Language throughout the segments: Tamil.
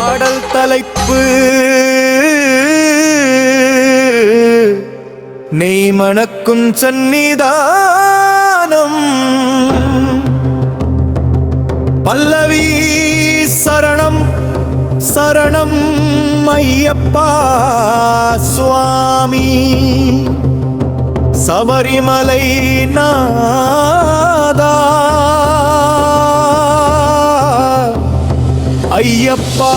ஆடல் தலைப்பு நெய் மணக்கும் சந்நிதானம் பல்லவி சரணம் சரணம் ஐயப்பா சுவாமி சபரிமலை நாதா ஐயப்பா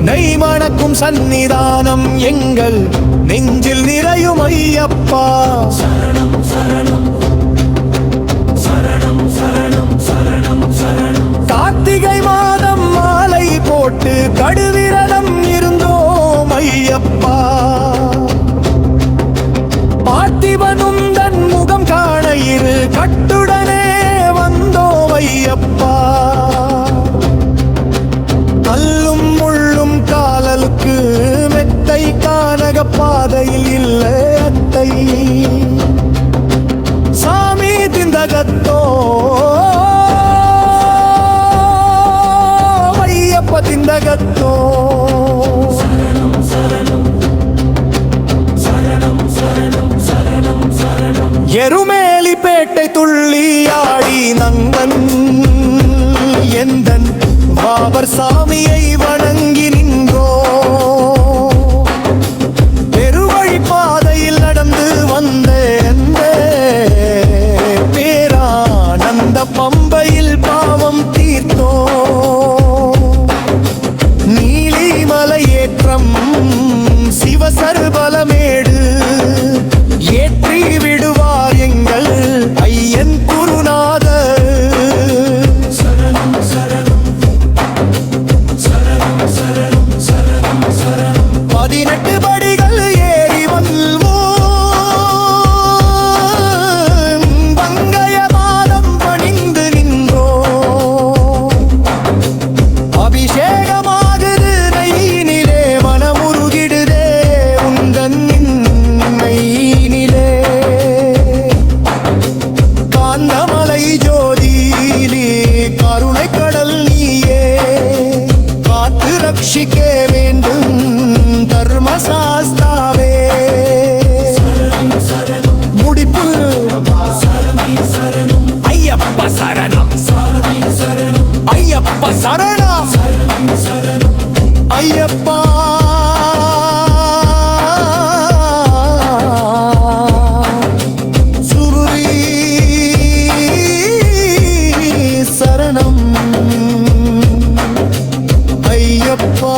நெய் மணக்கும் சந்நிதானம் எங்கள் நெஞ்சில் நிறையும் ஐயப்பா சரணம் சரணம் சரணம் சரணம் சரணம் சரணம் கார்த்திகை மாதம் மாலை போட்டு கடுவிரதம் இருந்தோம் ஐயப்பா பார்த்திபனும் தன் முகம் காண இரு கட்டுடனே வந்தோம் ஐயப்பா கல்லும் முள்ளும் காலலுக்கு மெத்தை கானக பாதையில் இல்லை அத்தை சாமி திந்தகத்தோ ஐயப்ப திந்தகத்தோ சரணம் சரணம் சரணம் சரணம் சரணம் சரணம் எருமேலிப்பேட்டை துள்ளியாடி நங்கன் எந்தன் பாபர் சாமியை வணங்கி நின்றோ பெருவழி பாதையில் நடந்து வந்தேன் பேரானந்த பம்பையில் பாவம் தீர்த்தோ நீலிமலை ஏற்றம் சிவசர்பலமேடு ஏற்றி விடுவார் எங்கள் ஐயன் குருநாதர் சரணம் சரணம் சரணம் சரணம் சரணம் சரணம் 18 படிகள் ஏறி வல்வோம் பங்கய பாதம் பணிந்து நின்றோ அபிஷேகமாகுது நெய்யினிலே மனமுருகிடுதே உந்தன் நெய்யினிலே காந்தமலை ஜோதியிலே கருணை கடல் நீயே காத்து ரட்சிக்க வேண்டும் தர்மசாஸ்தாவே முடிப்பு ஐயப்ப சரணம் ஐயப்ப சரணம் ஐயப்பா சுருதி சரணம் ஐயப்பா